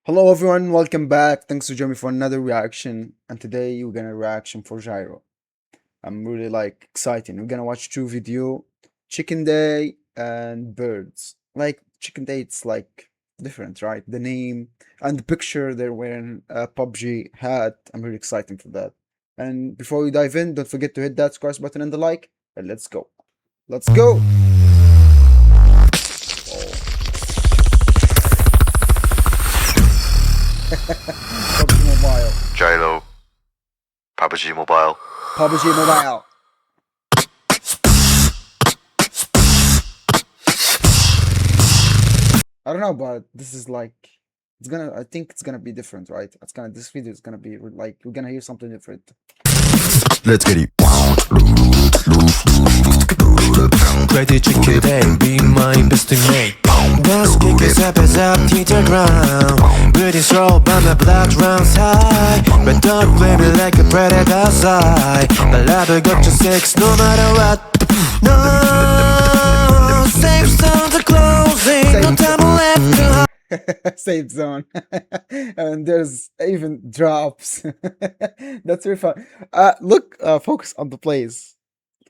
Hello everyone, welcome back. Thanks for joining me for another reaction. And today we're gonna reaction for Jairo. I'm really excited. We're gonna watch two video, Chicken Day and Birds. Like Chicken Day, it's different, right? The name and the picture they're wearing a PUBG hat. I'm really excited for that. And before we dive in, don't forget to hit that subscribe button and the like. And let's go. Let's go. PUBG Mobile. Jairo, PUBG Mobile. PUBG Mobile. I don't know, but this is I think it's gonna be different, right? This video is gonna be we're gonna hear something different. Let's get it. Ready to kill it, be my best mate. Dance kick is up as up to the ground. Breathing slow by my blood runs high. But don't play me like a predator's eye. My love got you sex no matter what. No, safe zones are closing. No time left to hide. Safe zone. And there's even drops. That's very fun. Look, focus on the plays.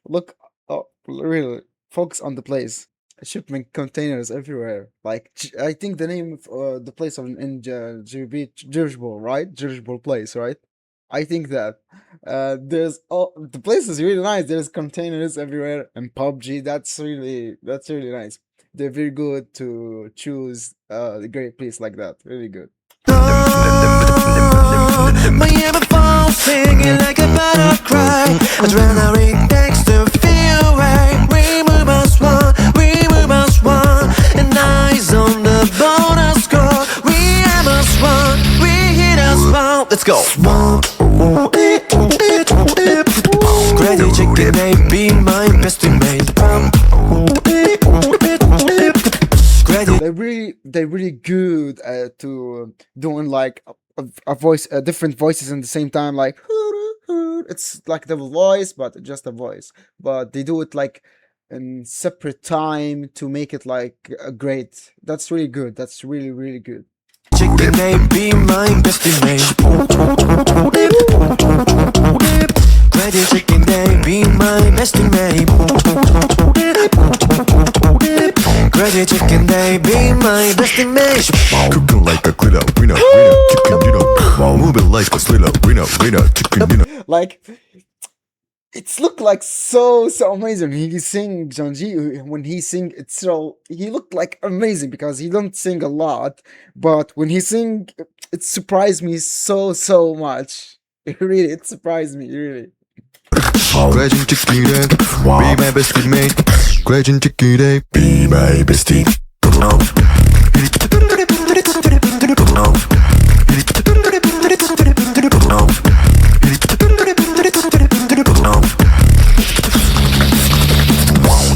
Look, oh, really, focus on the plays. Shipment containers everywhere. I think the name of the place in Dirigible, right? Dirigible place, right? I think that there's the place is really nice. There's containers everywhere and PUBG. That's really nice. They're very good to choose the great place like that. Really good. Miami Falls singing like a battle cry. Adrenaline takes the feel away. We move as one, and eyes on the bonus score. We am as one, we hit as one. Let's go. Crazy chicken, they be my best mate. They're really good to doing a voice, different voices in the same time. It's like the voice, but just a voice. But they do it in separate time to make it great. That's really good. That's really good. Chicken, they be my best mate. Crazy chicken, they be my best mate. Crazy chicken, they be my best mate. Cooking like a glitter, winner, chicken dinner. While moving like a thriller, winner, chicken dinner. It's looked so amazing. He sing Janji when he sing he looked amazing because he don't sing a lot, but when he sing it surprised me so much. It surprised me really. Crazy chicken day, be my best mate. Crazy chicken day, be my bestie.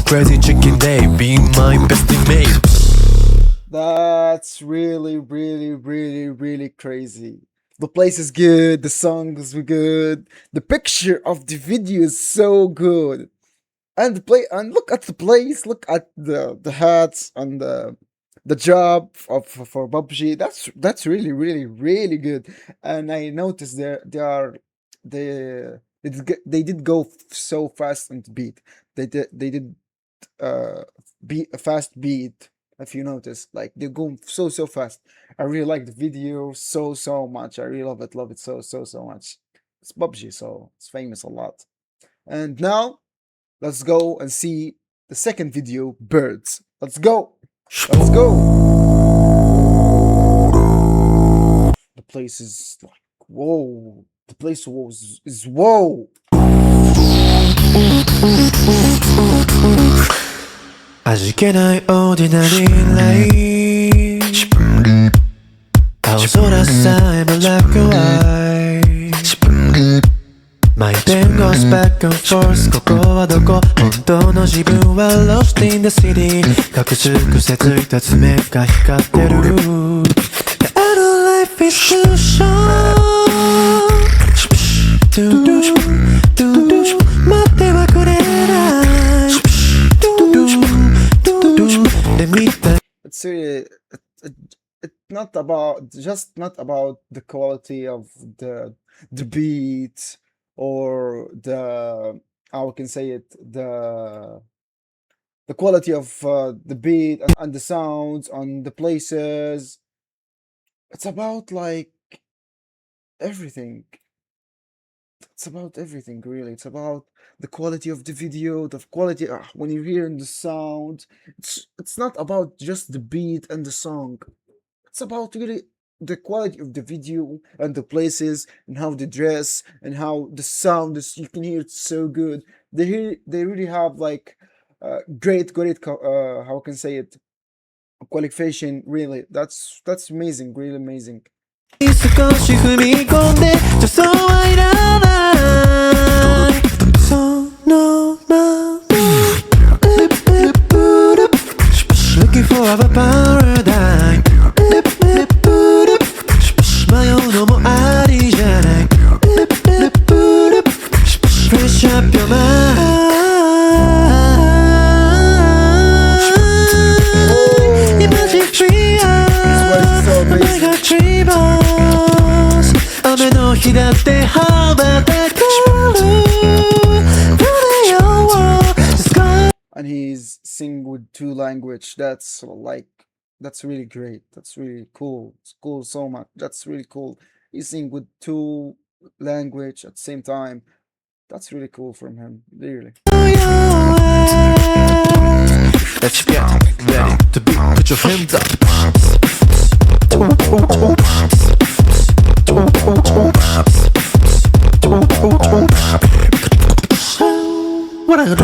Crazy chicken, they be my best mate. That's really crazy. The place is good, the songs were good, the picture of the video is so good. And look at the place, look at the hats and the job for PUBG. That's really good. And I noticed they did go so fast and beat. They did beat a fast beat. If you notice, they go so fast. I really like the video so much. I really love it so much. It's PUBG, so it's famous a lot. And now let's go and see the second video, Birds. Let's go. The place is whoa. The place is whoa.味気ない ordinary life 青空さえも black and white My pen goes back and forth ここはどこ本当の自分は lost in the city 隠し癖ついた爪が光ってる The adult life is too short 待ってはくれない It's really not about the quality of the beat or the, how I can say it, the quality of the beat and the sounds on the places. It's about like everything. It's about everything, really. It's about the quality of the video, the quality when you're hearing the sound. It's not about just the beat and the song. It's about really the quality of the video and the places and how they dress and how the sound is. You can hear it so good. They really have like how can I say it, qualification. Really, that's amazing. Really amazing. 少し踏み込んで助走はいらないそのまま Looking for a paradigm 迷うのもありじゃない Fresh up your mind Imagine free I got dream balls 雨の日だって羽ばたく And he's sing with two language. That's really great. That's really cool. It's cool so much. That's really cool. He sing with two language at the same time. That's really cool from him. Really. Let's get ready to be. Put your hands up. What I do?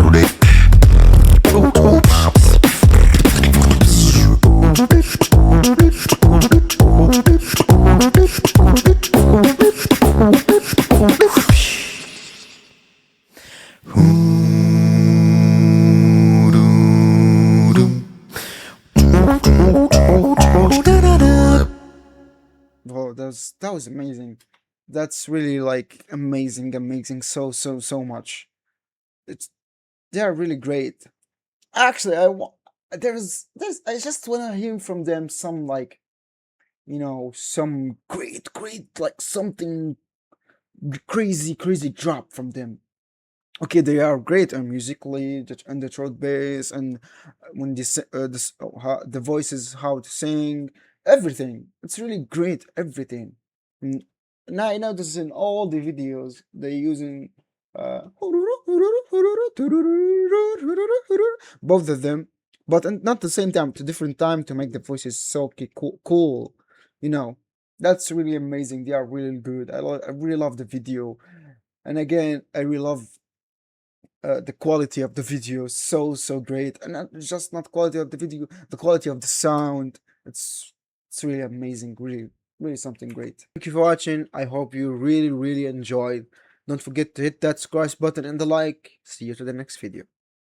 Oh, that was amazing. That's really like amazing. So much. It's They are really great. Actually, I just wanna hear from them some like, some great like something crazy drop from them. Okay, they are great musically and the throat bass and when the voices, how to sing, everything. It's really great, everything. Mm, Now I notice in all the videos they using both of them, but not the same time, to different time to make the voices so cool. You know, that's really amazing. They are really good. I really love the video, and again, I really love the quality of the video. So great, and not quality of the video, the quality of the sound. It's really amazing. Really something great. Thank you for watching. I hope you really enjoyed. Don't forget to hit that subscribe button and the like. See you to the next video.